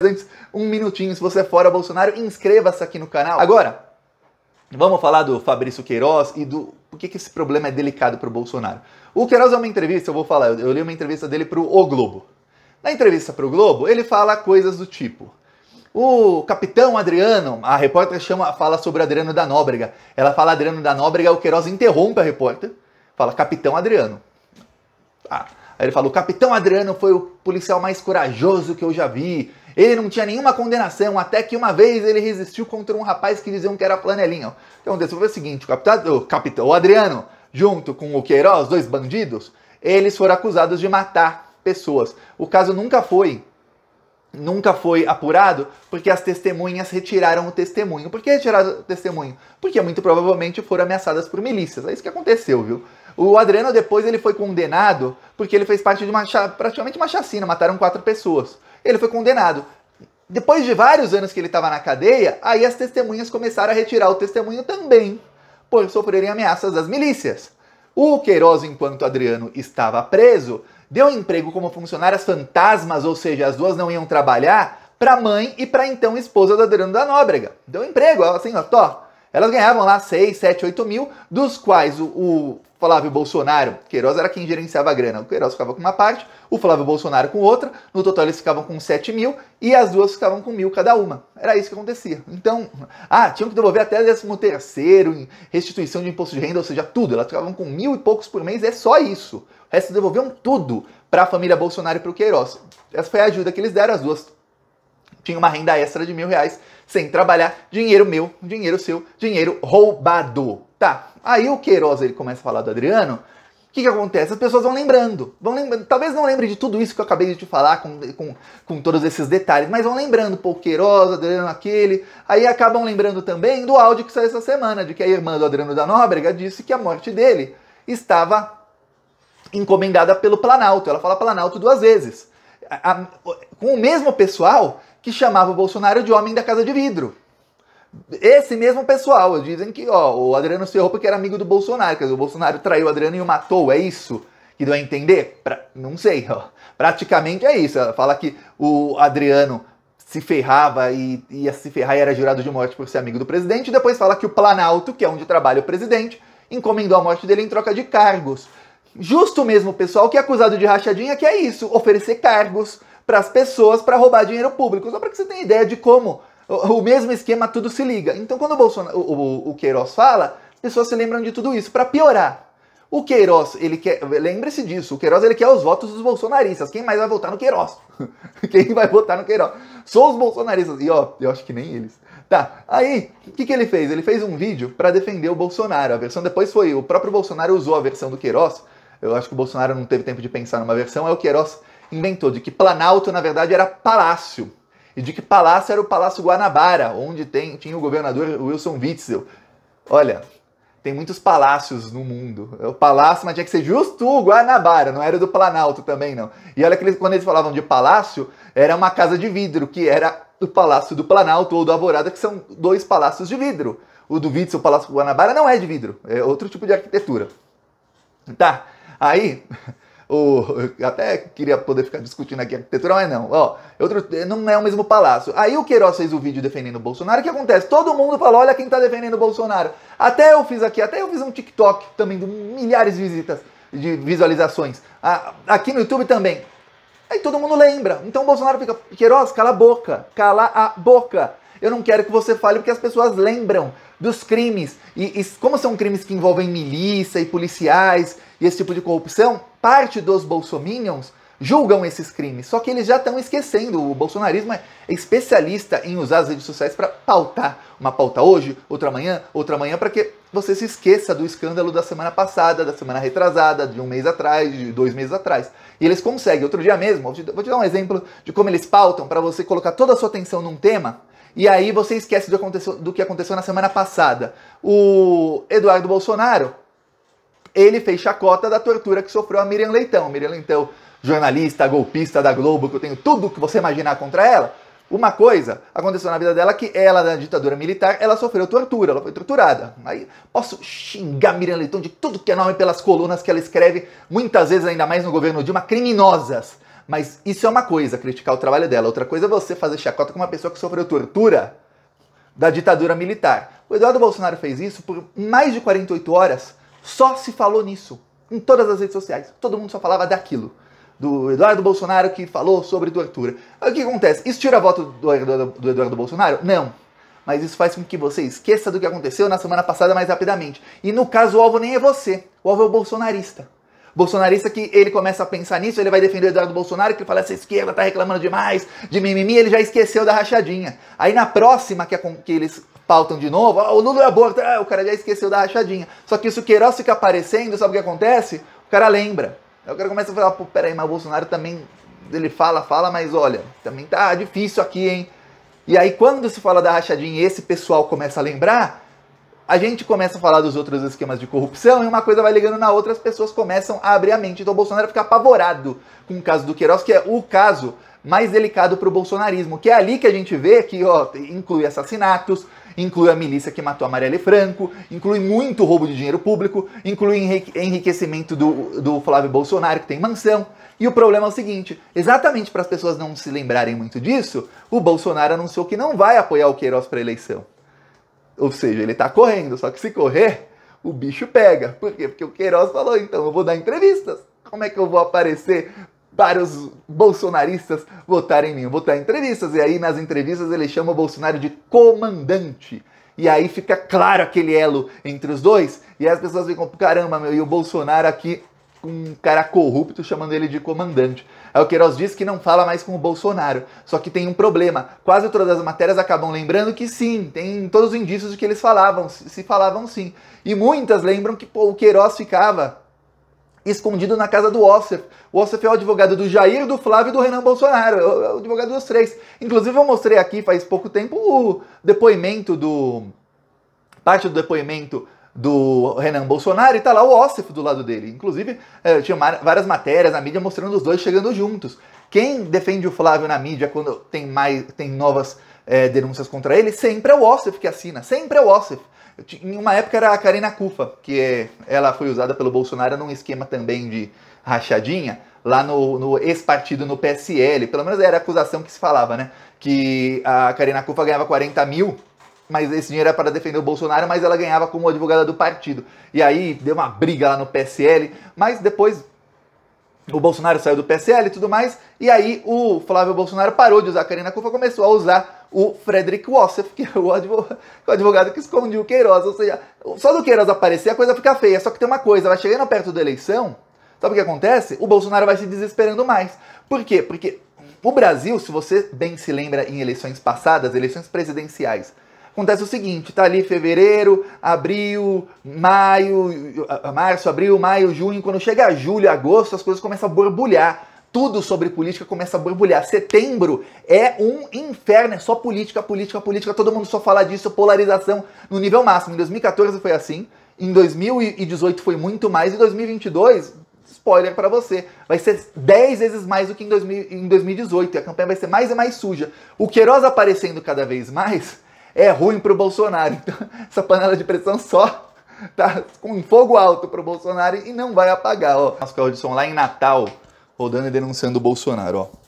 antes, um minutinho, se você é fora Bolsonaro, inscreva-se aqui no canal. Agora, vamos falar do Fabrício Queiroz e do por que esse problema é delicado para o Bolsonaro. O Queiroz é uma entrevista, eu li uma entrevista dele para o Globo. Na entrevista para o Globo, ele fala coisas do tipo: o capitão Adriano, a repórter fala sobre Adriano da Nóbrega. Ela fala Adriano da Nóbrega, o Queiroz interrompe a repórter, fala capitão Adriano. Aí ele fala: o capitão Adriano foi o policial mais corajoso que eu já vi. Ele não tinha nenhuma condenação, até que uma vez ele resistiu contra um rapaz que diziam que era flanelinha. O que aconteceu foi o seguinte: o Adriano, junto com o Queiroz, dois bandidos, eles foram acusados de matar pessoas. O caso nunca foi apurado porque as testemunhas retiraram o testemunho. Por que retiraram o testemunho? Porque muito provavelmente foram ameaçadas por milícias. É isso que aconteceu, viu? O Adriano depois ele foi condenado porque ele fez parte de praticamente uma chacina, mataram 4 pessoas. Ele foi condenado. Depois de vários anos que ele estava na cadeia, aí as testemunhas começaram a retirar o testemunho também, por sofrerem ameaças das milícias. O Queiroz, enquanto Adriano estava preso, deu emprego como funcionárias fantasmas, ou seja, as duas não iam trabalhar, para a mãe e para então esposa do Adriano da Nóbrega. Deu emprego, assim, ó, elas ganhavam lá 6, 7, 8 mil, dos quais o Flávio Bolsonaro, Queiroz era quem gerenciava a grana, o Queiroz ficava com uma parte, o Flávio Bolsonaro com outra, no total eles ficavam com 7 mil e as duas ficavam com 1.000 cada uma. Era isso que acontecia. Então, tinham que devolver até 13º, restituição de imposto de renda, ou seja, tudo. Elas ficavam com 1.000 e poucos por mês, é só isso. O resto devolviam tudo para a família Bolsonaro e para o Queiroz. Essa foi a ajuda que eles deram, as duas tinham uma renda extra de R$1.000 sem trabalhar, dinheiro meu, dinheiro seu, dinheiro roubado. Tá, aí o Queiroz ele começa a falar do Adriano, o que acontece? As pessoas vão lembrando, talvez não lembre de tudo isso que eu acabei de te falar, com todos esses detalhes, mas vão lembrando, pô, Queiroz, Adriano aquele, aí acabam lembrando também do áudio que saiu essa semana, de que a irmã do Adriano da Nóbrega disse que a morte dele estava encomendada pelo Planalto. Ela fala Planalto 2 vezes, com o mesmo pessoal que chamava o Bolsonaro de homem da casa de vidro. Esse mesmo pessoal, dizem que o Adriano se ferrou porque era amigo do Bolsonaro, quer dizer, o Bolsonaro traiu o Adriano e o matou, é isso que deu a entender? Não sei, praticamente é isso. Ela fala que o Adriano se ferrava e ia se ferrar e era jurado de morte por ser amigo do presidente, e depois fala que o Planalto, que é onde trabalha o presidente, encomendou a morte dele em troca de cargos. Justo o mesmo pessoal que é acusado de rachadinha, que é isso, oferecer cargos para as pessoas para roubar dinheiro público. Só para que você tenha ideia de como o mesmo esquema tudo se liga. Então quando o Queiroz fala, as pessoas se lembram de tudo isso. Para piorar, o Queiroz, ele quer, lembre-se disso, o Queiroz ele quer os votos dos bolsonaristas. Quem mais vai votar no Queiroz? Quem vai votar no Queiroz? Só os bolsonaristas. E eu acho que nem eles. Tá, aí, o que ele fez? Ele fez um vídeo para defender o Bolsonaro. A versão depois foi, o próprio Bolsonaro usou a versão do Queiroz. Eu acho que o Bolsonaro não teve tempo de pensar numa versão, aí o Queiroz inventou de que Planalto, na verdade, era palácio. E de que palácio era o Palácio Guanabara, onde tinha o governador Wilson Witzel. Olha, tem muitos palácios no mundo. O palácio, mas tinha que ser justo o Guanabara, não era do Planalto também, não. E olha que quando eles falavam de palácio, era uma casa de vidro, que era o Palácio do Planalto ou do Alvorada, que são 2 palácios de vidro. O do Witzel, o Palácio Guanabara, não é de vidro, é outro tipo de arquitetura. Tá, aí... Eu até queria poder ficar discutindo aqui a arquitetura, mas não. Não é o mesmo palácio. Aí o Queiroz fez o vídeo defendendo o Bolsonaro. O que acontece? Todo mundo falou, olha quem tá defendendo o Bolsonaro. Até eu fiz um TikTok também, de milhares de visitas, de visualizações. Aqui no YouTube também. Aí todo mundo lembra. Então o Bolsonaro fica, Queiroz, cala a boca. Cala a boca. Eu não quero que você fale porque as pessoas lembram dos crimes. E como são crimes que envolvem milícia e policiais e esse tipo de corrupção, parte dos bolsominions julgam esses crimes. Só que eles já estão esquecendo. O bolsonarismo é especialista em usar as redes sociais para pautar. Uma pauta hoje, outra amanhã, para que você se esqueça do escândalo da semana passada, da semana retrasada, de 1 mês atrás, de 2 meses atrás. E eles conseguem. Outro dia mesmo, vou te dar um exemplo de como eles pautam para você colocar toda a sua atenção num tema. E aí você esquece do que aconteceu na semana passada. O Eduardo Bolsonaro, ele fez chacota da tortura que sofreu a Miriam Leitão. Miriam Leitão, jornalista, golpista da Globo, que eu tenho tudo que você imaginar contra ela. Uma coisa aconteceu na vida dela que ela, da ditadura militar, ela sofreu tortura, ela foi torturada. Aí posso xingar Miriam Leitão de tudo que é nome pelas colunas que ela escreve, muitas vezes, ainda mais no governo Dilma, criminosas. Mas isso é uma coisa, criticar o trabalho dela. Outra coisa é você fazer chacota com uma pessoa que sofreu tortura da ditadura militar. O Eduardo Bolsonaro fez isso por mais de 48 horas, só se falou nisso, em todas as redes sociais. Todo mundo só falava daquilo. Do Eduardo Bolsonaro que falou sobre tortura. Aí o que acontece? Isso tira a voto do Eduardo Bolsonaro? Não. Mas isso faz com que você esqueça do que aconteceu na semana passada mais rapidamente. E no caso, o alvo nem é você. O alvo é o bolsonarista. Bolsonarista que ele começa a pensar nisso, ele vai defender o Eduardo Bolsonaro, que ele fala, essa esquerda tá reclamando demais, de mimimi, ele já esqueceu da rachadinha. Aí na próxima que eles pautam de novo, o Lula é aborto, o cara já esqueceu da rachadinha. Só que isso o Queiroz fica aparecendo, sabe o que acontece? O cara lembra. Aí o cara começa a falar, pô, peraí, mas o Bolsonaro também, ele fala, mas olha, também tá difícil aqui, hein? E aí quando se fala da rachadinha e esse pessoal começa a lembrar, a gente começa a falar dos outros esquemas de corrupção e uma coisa vai ligando na outra, as pessoas começam a abrir a mente. Então o Bolsonaro fica apavorado com o caso do Queiroz, que é o caso mais delicado para o bolsonarismo, que é ali que a gente vê que inclui assassinatos, inclui a milícia que matou a Marielle Franco, inclui muito roubo de dinheiro público, inclui enriquecimento do Flávio Bolsonaro, que tem mansão. E o problema é o seguinte, exatamente para as pessoas não se lembrarem muito disso, o Bolsonaro anunciou que não vai apoiar o Queiroz para a eleição. Ou seja, ele tá correndo, só que se correr, o bicho pega. Por quê? Porque o Queiroz falou, então eu vou dar entrevistas. Como é que eu vou aparecer para os bolsonaristas votarem em mim? Eu vou dar entrevistas. E aí nas entrevistas ele chama o Bolsonaro de comandante. E aí fica claro aquele elo entre os dois. E aí as pessoas ficam, caramba, meu, e o Bolsonaro aqui, um cara corrupto, chamando ele de comandante. Aí o Queiroz diz que não fala mais com o Bolsonaro. Só que tem um problema. Quase todas as matérias acabam lembrando que sim, tem todos os indícios de que eles se falavam sim. E muitas lembram que o Queiroz ficava escondido na casa do Ossef. O Ossef é o advogado do Jair, do Flávio e do Renan Bolsonaro. É o advogado dos três. Inclusive eu mostrei aqui faz pouco tempo o depoimento parte do depoimento do Renan Bolsonaro e tá lá o Ossef do lado dele. Inclusive, tinha várias matérias na mídia mostrando os dois chegando juntos. Quem defende o Flávio na mídia quando tem novas denúncias contra ele, sempre é o Ossef que assina, sempre é o Ossef. Em uma época era a Karina Kufa, que ela foi usada pelo Bolsonaro num esquema também de rachadinha, lá no ex-partido, no PSL, pelo menos era a acusação que se falava, né? Que a Karina Kufa ganhava 40 mil, mas esse dinheiro era para defender o Bolsonaro, mas ela ganhava como advogada do partido. E aí deu uma briga lá no PSL, mas depois o Bolsonaro saiu do PSL e tudo mais, e aí o Flávio Bolsonaro parou de usar a Karina Kufa, começou a usar o Frederic Ossef, que é o advogado que esconde o Queiroz. Ou seja, só do Queiroz aparecer a coisa fica feia. Só que tem uma coisa, vai chegando perto da eleição, sabe o que acontece? O Bolsonaro vai se desesperando mais. Por quê? Porque o Brasil, se você bem se lembra em eleições passadas, eleições presidenciais, acontece o seguinte, tá ali fevereiro, abril, março, abril, maio, junho, quando chega julho, agosto, as coisas começam a borbulhar. Tudo sobre política começa a borbulhar. Setembro é um inferno, é só política, política, política, todo mundo só fala disso, polarização no nível máximo. Em 2014 foi assim, em 2018 foi muito mais, em 2022, spoiler pra você, vai ser 10 vezes mais do que em 2018, e a campanha vai ser mais e mais suja. O Queiroz aparecendo cada vez mais é ruim pro Bolsonaro, então essa panela de pressão só tá com fogo alto pro Bolsonaro e não vai apagar, ó. Nosso carro de som lá em Natal, rodando e denunciando o Bolsonaro, ó.